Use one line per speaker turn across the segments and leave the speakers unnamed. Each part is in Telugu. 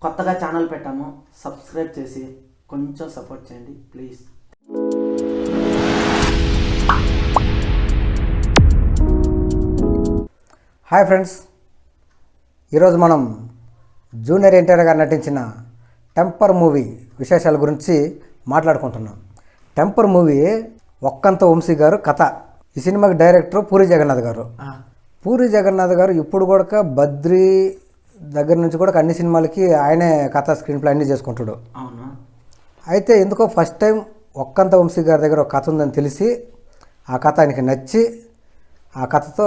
కొత్తగా ఛానల్ పెట్టాము, సబ్స్క్రైబ్ చేసి కొంచెం సపోర్ట్ చేయండి ప్లీజ్.
హాయ్ ఫ్రెండ్స్, ఈరోజు మనం జూనియర్ ఎన్టీఆర్ గారు నటించిన టెంపర్ మూవీ విశేషాల గురించి మాట్లాడుకుంటున్నాం. టెంపర్ మూవీ ఒక్కంత వంశీ గారు కథ. ఈ సినిమాకి డైరెక్టర్ పూరి జగన్నాథ్ గారు. పూరి జగన్నాథ్ గారు ఇప్పుడు కూడా బద్రీ దగ్గర నుంచి కూడా అన్ని సినిమాలకి ఆయనే కథ, స్క్రీన్ ప్లే అన్నీ చేసుకుంటాడు.
అవును.
అయితే ఎందుకో ఫస్ట్ టైం ఒక్కంత వంశీ గారి దగ్గర ఒక కథ ఉందని తెలిసి ఆ కథ ఆయనకి నచ్చి ఆ కథతో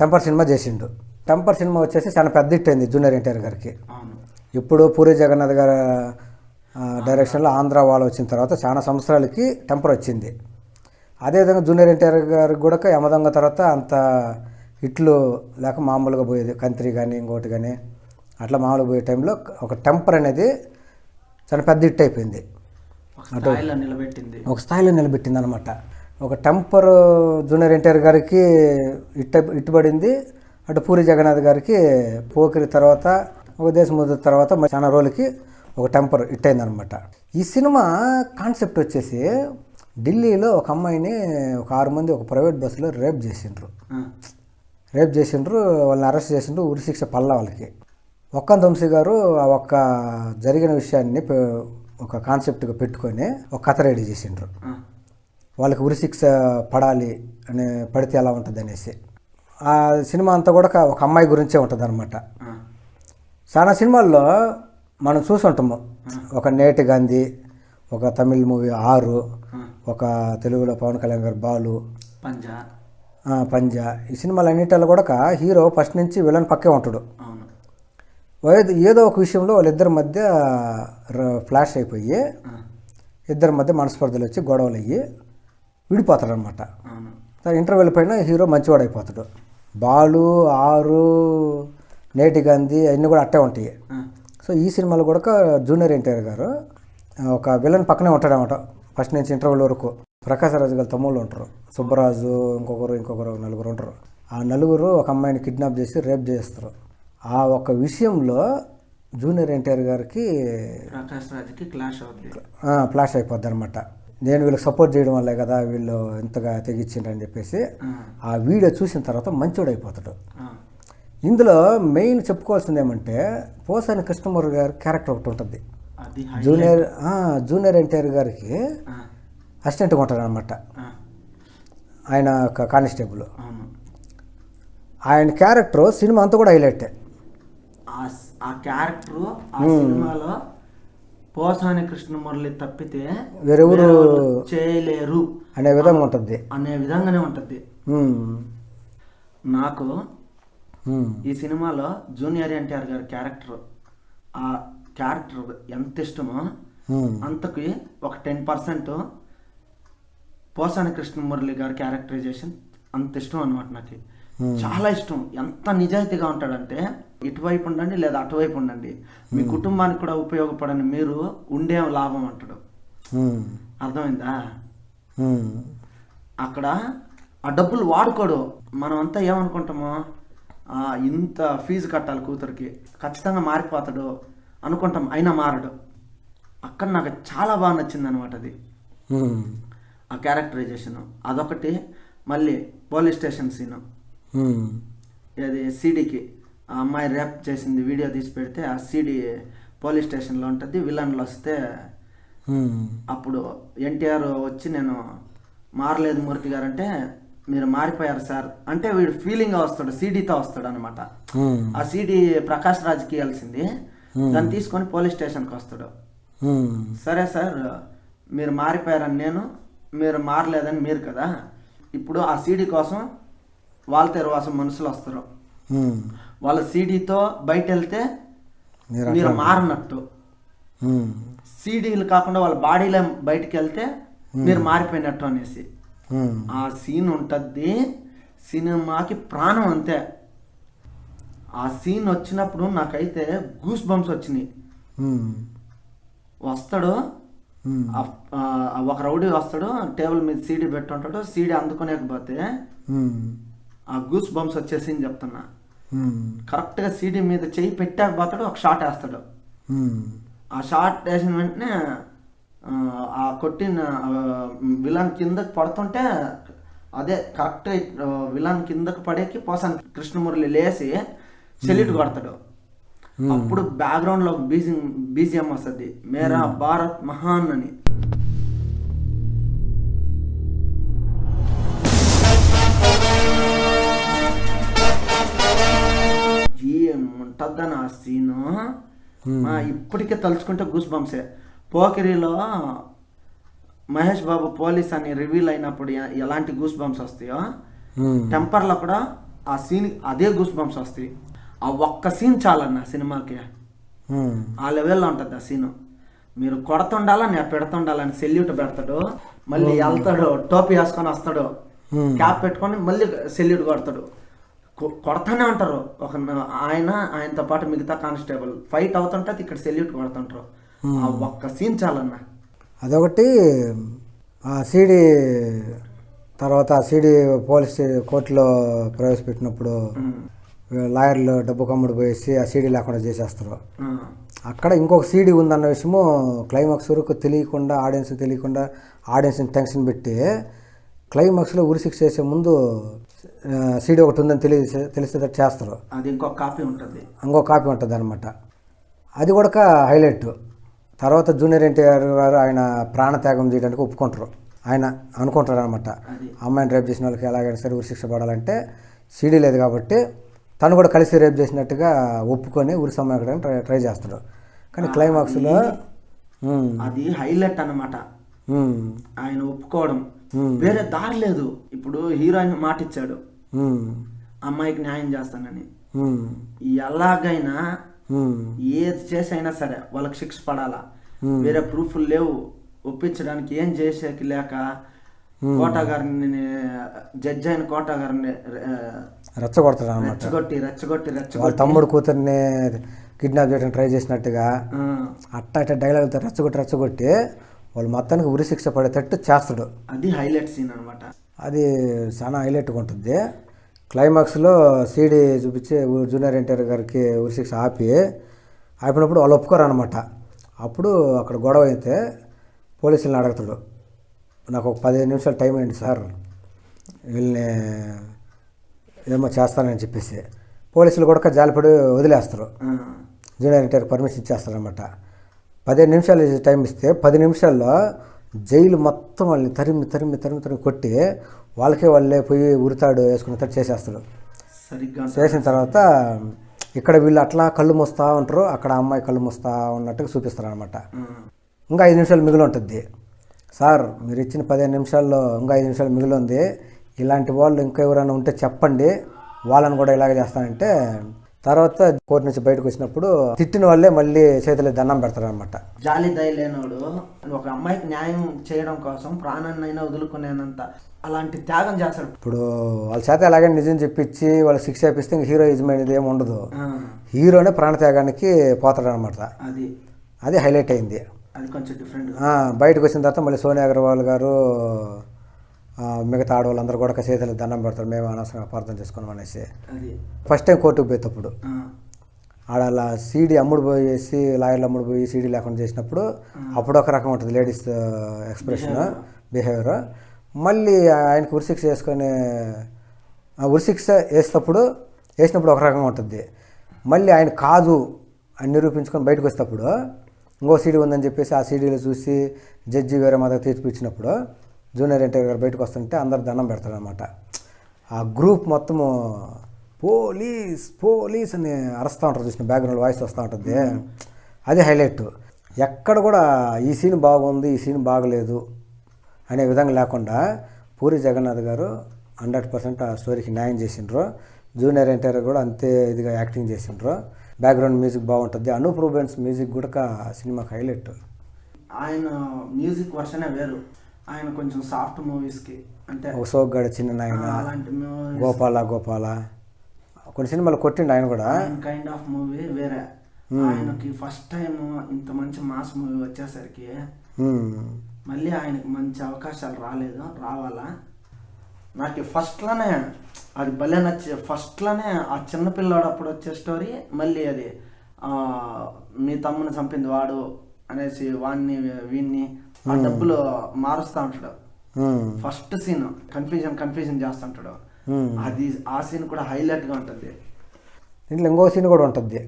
టెంపర్ సినిమా చేసిండు. టెంపర్ సినిమా వచ్చేసి చాలా పెద్ద హిట్ అయింది జూనియర్ ఎన్టీఆర్ గారికి. ఇప్పుడు పూరి జగన్నాథ్ గారి డైరెక్షన్లో ఆంధ్ర వాళ్ళు వచ్చిన తర్వాత చాలా సంవత్సరాలకి టెంపర్ వచ్చింది. అదేవిధంగా జూనియర్ ఎన్టీఆర్ గారికి కూడా యమదొంగ తర్వాత అంత హిట్లు లేక మామూలుగా పోయేది, కంత్రి కానీ ఇంకోటి కానీ అట్లా మామూలుగా పోయే టైంలో ఒక టెంపర్ అనేది చాలా పెద్ద హిట్ అయిపోయింది. ఒక స్థాయిలో నిలబెట్టింది అనమాట. ఒక టెంపర్ జూనియర్ ఎన్టీఆర్ గారికి ఇట్టుబడింది. అటు పూరి జగన్నాథ్ గారికి పోకిరి తర్వాత, ఒక దేశ ముద్ర తర్వాత చాలా రోజులకి ఒక టెంపర్ హిట్ అయిందనమాట. ఈ సినిమా కాన్సెప్ట్ వచ్చేసి ఢిల్లీలో ఒక అమ్మాయిని ఒక 6 మంది ఒక ప్రైవేట్ బస్సులో రేప్ చేసిండ్రు. వాళ్ళని అరెస్ట్ చేసిండ్రు. ఉరిశిక్ష పల్ల వాళ్ళకి. ఒక్కంత వంశీ గారు ఆ ఒక్క జరిగిన విషయాన్ని ఒక కాన్సెప్ట్గా పెట్టుకొని ఒక కథ రెడీ చేసిండ్రు. వాళ్ళకి ఉరిశిక్ష పడాలి అని పడితే ఎలా ఉంటుంది అనేసి. ఆ సినిమా అంతా కూడా ఒక అమ్మాయి గురించే ఉంటుంది అనమాట. చాలా సినిమాల్లో మనం చూసుంటాము. ఒక నేటి గాంధీ, ఒక తమిళ్ మూవీ 6, ఒక తెలుగులో పవన్ కళ్యాణ్ గారు బాలు, పంజా. ఈ సినిమాలన్నిటిలో కూడా హీరో ఫస్ట్ నుంచి విలన్ పక్కే ఉంటాడు. ఏదో ఒక విషయంలో వాళ్ళిద్దరి మధ్య ఫ్లాష్ అయిపోయి ఇద్దరి మధ్య మనస్పర్ధలు వచ్చి గొడవలు అయ్యి విడిపోతాడు అనమాట. ఇంటర్వెల్ పైన హీరో మంచివాడు అయిపోతాడు. బాలు, 6, నేటి గాంధీ అవన్నీ కూడా అట్టే ఉంటాయి. సో ఈ సినిమాలో కూడా జూనియర్ ఎన్టీఆర్ గారు ఒక విలన్ పక్కనే ఉంటాడనమాట ఫస్ట్ నుంచి ఇంటర్వెల్ వరకు. ప్రకాశ్ రాజు గారు తమ్ముళ్ళు ఉంటారు, సుబ్బరాజు, ఇంకొకరు 4 ఉంటారు. ఆ 4 ఒక అమ్మాయిని కిడ్నాప్ చేసి రేప్ చేస్తారు. ఆ ఒక విషయంలో జూనియర్ ఎన్టీఆర్ గారికి ఫ్లాష్ అయిపోద్ది అనమాట. నేను వీళ్ళకి సపోర్ట్ చేయడం వల్లే కదా వీళ్ళు ఇంతగా తెగించిండ్రని చెప్పేసి ఆ వీడియో చూసిన తర్వాత మంచోడు అయిపోతాడు. ఇందులో మెయిన్ చెప్పుకోవాల్సింది ఏమంటే పోసాని కృష్ణమూర్తి గారి క్యారెక్టర్ ఒకటి ఉంటుంది. జూనియర్ ఎన్టీఆర్ గారికి అసిస్టెంట్గా ఉంటాడు అనమాట. ఆయన కానిస్టేబుల్. ఆయన క్యారెక్టర్ సినిమా అంతా కూడా హైలైటే.
ఆ క్యారెక్టర్ ఆ సినిమాలో పోసాని కృష్ణమురళి తప్పితే
వేరెవరు
చేయలేరు
అనే విధంగా ఉంటుంది,
అనే విధంగానే ఉంటుంది. నాకు ఈ సినిమాలో జూనియర్ ఎన్టీఆర్ గారి ఆ క్యారెక్టర్ ఎంత ఇష్టమో అంతకి ఒక 10% పోసాని కృష్ణమురళి గారి క్యారెక్టరైజేషన్ అంత ఇష్టం అనమాట. నాకు చాలా ఇష్టం. ఎంత నిజాయితీగా ఉంటాడంటే ఇటువైపు ఉండండి లేదా అటువైపు ఉండండి, మీ కుటుంబానికి కూడా ఉపయోగపడని మీరు ఉండే లాభం అంటాడు. అర్థమైందా? అక్కడ ఆ డబ్బులు వాడుకోడు. మనం అంతా ఏమనుకుంటామో ఇంత ఫీజు కట్టాలి కూతురికి, ఖచ్చితంగా మారిపోతాడు అనుకుంటాం, అయినా మారడు. అక్కడ నాకు చాలా బాగా నచ్చింది అనమాట అది, ఆ క్యారెక్టరైజేషన్. అదొకటి. మళ్ళీ పోలీస్ స్టేషన్ సీను, అది సీడీకి ఆ అమ్మాయి రేప్ చేసింది వీడియో తీసి పెడితే ఆ సీడీ పోలీస్ స్టేషన్లో ఉంటుంది. విలన్లు వస్తే అప్పుడు ఎన్టీఆర్ వచ్చి నేను మారలేదు మూర్తి గారు అంటే, మీరు మారిపోయారు సార్ అంటే వీడు ఫీలింగ్గా వస్తాడు, సీడీతో వస్తాడు అనమాట. ఆ సీడీ ప్రకాష్ రాజ్కి ఇవ్వాల్సింది, దాన్ని తీసుకొని పోలీస్ స్టేషన్కి వస్తాడు. సరే సార్, మీరు మారిపోయారని మీరు మారలేదని మీరు కదా, ఇప్పుడు ఆ సీడీ కోసం వాళ్ళ తెరవాసం మనుషులు వస్తారు. వాళ్ళ సీడీతో బయట వెళ్తే మీరు మారినట్టు, సీడీలు కాకుండా వాళ్ళ బాడీలో బయటికి వెళ్తే మీరు మారిపోయినట్టు అనేసి ఆ సీన్ ఉంటుంది. సినిమాకి ప్రాణం అంతే. ఆ సీన్ వచ్చినప్పుడు నాకైతే గూస్ బంప్స్ వచ్చినాయి. వస్తాడు ఒక రౌడీ వస్తాడు, టేబుల్ మీద సీడీ పెట్టుంటాడు, సీడీ అందుకోలేకపోతే ఆ గూస్ బంప్స్ వచ్చేసి చెప్తున్నా. కరెక్ట్గా సీడీ మీద చెయ్యి పెట్టాకపోతాడు, ఒక షాట్ వేస్తాడు. ఆ షాట్ వేసిన వెంటనే ఆ కొట్టిన విలన్ కిందకి పడుతుంటే అదే కరెక్ట్ విలన్ కిందకి పడేకి పోసాను కృష్ణమురళి లేసి సెల్యూట్ కొడతాడు. అప్పుడు బ్యాక్గ్రౌండ్లో బీజిఎం వస్తుంది, మేరా భారత్ మహాన్ అని. ఏముంటుందని ఆ సీను ఇప్పటికే తలుచుకుంటే గూస్ బంప్సే. పోకిరిలో మహేష్ బాబు పోలీస్ అని రివీల్ అయినప్పుడు ఎలాంటి గూస్ బంప్స్ వస్తాయో, టెంపర్లో కూడా ఆ సీన్ అదే గూస్ బంప్స్ వస్తాయి. ఆ ఒక్క సీన్ చాలన్న సినిమాకి, ఆ లెవెల్లో ఉంటుంది ఆ సీను. మీరు కొడుతుండాలా నేను పెడుతుండాలని సెల్యూట్ పెడతాడు, మళ్ళీ వెళ్తాడు, టోపీ వేసుకొని వస్తాడు, క్యాప్ పెట్టుకొని మళ్ళీ సెల్యూట్ కొడతాడు. కొడతానే ఉంటారు. ఆయనతో పాటు మిగతా కానిస్టేబుల్ ఫైట్ అవుతుంటే ఇక్కడ సెల్యూట్ కొడుతుంటారు. ఆ ఒక్క సీన్ చాలన్న.
అదొకటి. ఆ సీడీ తర్వాత ఆ సీడీ పోలీస్ కోర్టులో ప్రవేశపెట్టినప్పుడు లాయర్లు డబ్బు కమ్ముడు పోయేసి ఆ సీడీ లేకుండా చేసేస్తారు. అక్కడ ఇంకొక సీడీ ఉందన్న విషయము క్లైమాక్స్ వరకు తెలియకుండా, ఆడియన్స్కి తెలియకుండా, ఆడియన్స్ని టెన్షన్ పెట్టి క్లైమాక్స్లో ఉరిశిక్ష చేసే ముందు సీడీ ఒకటి ఉందని తెలిసేటట్టు చేస్తారు.
అది ఇంకొక కాపీ ఉంటుంది,
అనమాట. అది కూడా హైలైట్. తర్వాత జూనియర్ ఎన్టీఆర్ గారు ఆయన ప్రాణత్యాగం చేయడానికి ఒప్పుకుంటారు. ఆయన అనుకుంటారు అనమాట, అమ్మాయిని రేప్ చేసిన వాళ్ళకి ఎలాగైనా సరే ఉరిశిక్ష పడాలంటే సీడీ లేదు కాబట్టి తను కూడా కలిసి రేప్ చేసినట్టుగా ఒప్పుకొని ఉరి సమయానికి ట్రై చేస్తాడు. కానీ క్లైమాక్స్లో
అది హైలైట్ అన్నమాట. ఆయన ఒప్పుకోవడం, వేరే దారి లేదు. ఇప్పుడు హీరోయిన్ మాట ఇచ్చాడు అమ్మాయికి న్యాయం చేస్తానని, ఎలాగైనా ఏది చేసైనా సరే వాళ్ళకి శిక్ష పడాలా, వేరే ప్రూఫ్లు లేవు ఒప్పించడానికి. ఏం చేసేకి లేక కోట గారిని, జడ్జి అయిన కోట గారిని రెచ్చగొట్టి
వాళ్ళ తమ్ముడు కూతుర్ని కిడ్నాప్ చేయడానికి ట్రై చేసినట్టుగా అట్ట డైలాగులతో రెచ్చగొట్టి వాళ్ళు మొత్తానికి ఉరిశిక్ష పడేటట్టు చేస్తాడు.
అది హైలైట్ సీన్ అనమాట.
అది చాలా హైలైట్గా ఉంటుంది. క్లైమాక్స్లో సీడీ చూపించి జూనియర్ ఎన్టీఆర్ గారికి ఉరిశిక్ష ఆపినప్పుడు వాళ్ళు ఒప్పుకోరు అనమాట. అప్పుడు అక్కడ గొడవ అయితే పోలీసులను అడుగుతాడు, నాకు ఒక 15 నిమిషాలు టైం అయింది సార్, వీళ్ళని ఏమో చేస్తానని చెప్పేసి పోలీసులు కూడా జాలిపడి వదిలేస్తారు. Junior NTR permission ఇచ్చేస్తారనమాట. 15 నిమిషాలు టైం ఇస్తే 10 నిమిషాల్లో జైలు మొత్తం వాళ్ళని తరిమి కొట్టి వాళ్ళే పోయి ఉరితాడు వేసుకున్నట్టు చేసేస్తాడు. చేసిన తర్వాత ఇక్కడ వీళ్ళు అట్లా కళ్ళు మూస్తూ ఉంటారు, అక్కడ అమ్మాయి కళ్ళు మూస్తూ ఉన్నట్టుగా చూపిస్తారు అనమాట. ఇంకా 5 నిమిషాలు మిగిలి ఉంటుంది. సార్ మీరు ఇచ్చిన 15 నిమిషాల్లో ఇంకా 5 నిమిషాలు మిగిలి ఉంది, ఇలాంటి వాళ్ళు ఇంకా ఎవరైనా ఉంటే చెప్పండి, వాళ్ళని కూడా ఇలాగే చేస్తానంటే తర్వాత కోర్టు నుంచి బయటకు వచ్చినప్పుడు తిట్టిన వాళ్ళే మళ్ళీ చేతులు దండం పెడతారనమాట.
జాలి దయ లేనోడు ఒక అమ్మాయికి న్యాయం చేయడం కోసం ప్రాణాన్నైనా వదులుకునేనంత అలాంటి త్యాగం చేస్తాడు.
ఇప్పుడు వాళ్ళ చేత ఎలాగైనా నిజం చెప్పించి వాళ్ళకి శిక్ష చేపిస్తే ఇంక హీరోయిజం అనేది ఏమి ఉండదు, హీరోనే ప్రాణత్యాగానికి పోతాడు అనమాట. అది హైలైట్ అయింది.
అది కొంచెం డిఫరెంట్.
బయటకు వచ్చిన తర్వాత మళ్ళీ సోనియా అగర్వాల్ గారు మిగతా ఆడవాళ్ళందరూ కూడా చేతులకు దండం పెడతారు, మేము అనవసరంగా అపార్థం చేసుకున్నాం అనేసి. ఫస్ట్ టైం కోర్టుకు పోయేటప్పుడు ఆడ అలా సీడీ అమ్ముడు పోయేసి లాయర్లు అమ్ముడు పోయి సీడీ లేకుండా చేసినప్పుడు అప్పుడు ఒక రకం ఉంటుంది లేడీస్ ఎక్స్ప్రెషన్ బిహేవియర్. మళ్ళీ ఆయనకు ఉరిశిక్ష వేసినప్పుడు ఒక రకంగా ఉంటుంది. మళ్ళీ ఆయన కాదు అని నిరూపించుకొని బయటకు వచ్చేటప్పుడు ఇంకో సీడీ ఉందని చెప్పేసి ఆ సీడీలో చూసి జడ్జి వేరే మాదిరి తీర్పు ఇచ్చినప్పుడు జూనియర్ ఎన్టీఆర్ గారు బయటకు వస్తుంటే అందరు దండం పెడతారనమాట. ఆ గ్రూప్ మొత్తము పోలీస్ అని అరుస్తూ ఉంటారు, చూసిన బ్యాక్గ్రౌండ్ వాయిస్ వస్తూ ఉంటుంది. అది హైలైట్. ఎక్కడ కూడా ఈ సీన్ బాగుంది, ఈ సీన్ బాగలేదు అనే విధంగా లేకుండా పూరి జగన్నాథ్ గారు 100% ఆ స్టోరీకి న్యాయం చేసిండ్రు. జూనియర్ ఎన్టీఆర్ కూడా అంతే ఇదిగా యాక్టింగ్ చేసిండ్రు. బ్యాక్గ్రౌండ్ మ్యూజిక్ బాగుంటుంది. అనూప్ రూబెన్స్ మ్యూజిక్ కూడా సినిమాకి హైలైట్.
ఆయన మ్యూజిక్ వర్షనే వేరు. ఆయన కొంచెం సాఫ్ట్ మూవీస్కి అంటే
సోగ్గాడ చిన్న నాయన, గోపాల కొన్ని సినిమాలు కొట్టిండు ఆయన కూడా.
కైండ్ ఆఫ్ మూవీ వేరే. ఆయనకి ఫస్ట్ టైం ఇంత మంచి మాస్ మూవీ వచ్చేసరికి మళ్ళీ ఆయనకి మంచి అవకాశాలు రావాలా. నాకు ఫస్ట్లోనే అది భలే నచ్చి, ఫస్ట్లోనే ఆ చిన్నపిల్లాడు అప్పుడు వచ్చే స్టోరీ, మళ్ళీ అది మీ తమ్ముని చంపింది వాడు అనేసి వాడిని వీడిని ఆ డబ్బులు మారుస్తూ ఉంటాడు. ఫస్ట్ సీన్ కన్ఫ్యూజన్ చేస్తుంటాడు. అది ఆ సీన్ కూడా హైలైట్గా ఉంటుంది.
ఇంట్లో ఇంకో సీన్ కూడా ఉంటుంది.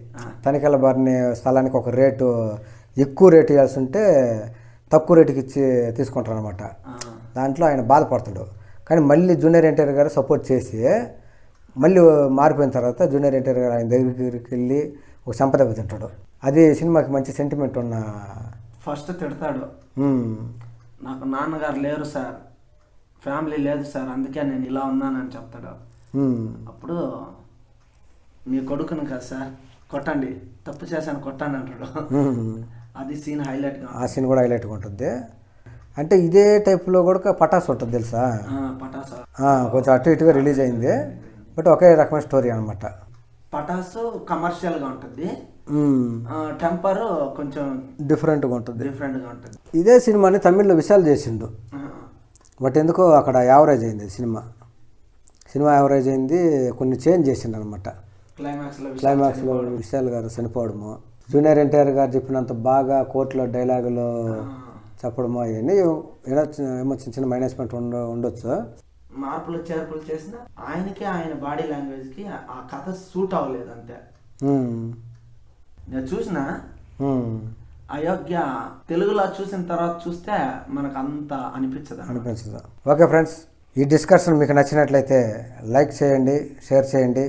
తనికెళ్ళ బారిని స్థలానికి ఒక రేటు ఎక్కువ రేటు ఇవ్వాల్సి ఉంటే తక్కువ రేటుకి ఇచ్చి తీసుకుంటారు అనమాట. దాంట్లో ఆయన బాధపడతాడు. కానీ మళ్ళీ జూనియర్ ఎన్టీఆర్ గారు సపోర్ట్ చేసి మళ్ళీ మారిపోయిన తర్వాత జూనియర్ ఎన్టీఆర్ గారు ఆయన దగ్గరికి వెళ్ళి ఒక సంపద తింటాడు. అది సినిమాకి మంచి సెంటిమెంట్ ఉన్న.
ఫస్ట్ తిడతాడు, నాకు నాన్నగారు లేరు సార్, ఫ్యామిలీ లేదు సార్, అందుకే నేను ఇలా ఉన్నానని చెప్తాడు. అప్పుడు మీ కొడుకును కదా సార్ కొట్టండి, తప్పు చేశాను కొట్టండి అంటాడు. అది సీన్ హైలైట్గా,
ఆ సీన్ కూడా హైలైట్గా ఉంటుంది. అంటే ఇదే టైప్లో కూడా పటాస్ ఉంటుంది తెలుసా.
పటాస్
కొంచెం అటు ఇటుగా రిలీజ్ అయింది, బట్ ఒకే రకమైన స్టోరీ అనమాట.
పటాస్ కమర్షియల్గా ఉంటుంది, టెంపర్ కొంచెం
డిఫరెంట్గా ఉంటుంది. ఇదే సినిమాని తమిళ్లో విశాల్ చేసిండు, బట్ ఎందుకో అక్కడ యావరేజ్ అయింది సినిమా యావరేజ్ అయింది. కొన్ని చేంజ్ చేసిండు అనమాట. క్లైమాక్స్లో విశాల్ గారు చనిపోవడము, జూనియర్ ఎన్టీఆర్ గారు చెప్పినంత బాగా కోర్టులో డైలాగులు చెప్పడము, అవన్నీ ఏమో చిన్న మైనస్మెంట్ ఉండొచ్చు.
మార్పులు చేర్పులు చేసిన ఆయనకి ఆయన బాడీ లాంగ్వేజ్కి ఆ కథ సూట్ అవ్వలేదు అంతే. నేను చూసిన అయోగ్య తెలుగులో చూసిన తర్వాత చూస్తే మనకు అంత అనిపించదు.
ఓకే ఫ్రెండ్స్, ఈ డిస్కషన్ మీకు నచ్చినట్లయితే లైక్ చేయండి, షేర్ చేయండి.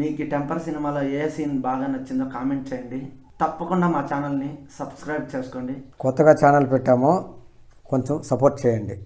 మీకు టెంపర్ సినిమాలో ఏ సీన్ బాగా నచ్చిందో కామెంట్ చేయండి. తప్పకుండా మా ఛానల్ని సబ్స్క్రైబ్ చేసుకోండి.
కొత్తగా ఛానల్ పెట్టాము, కొంచెం సపోర్ట్ చేయండి.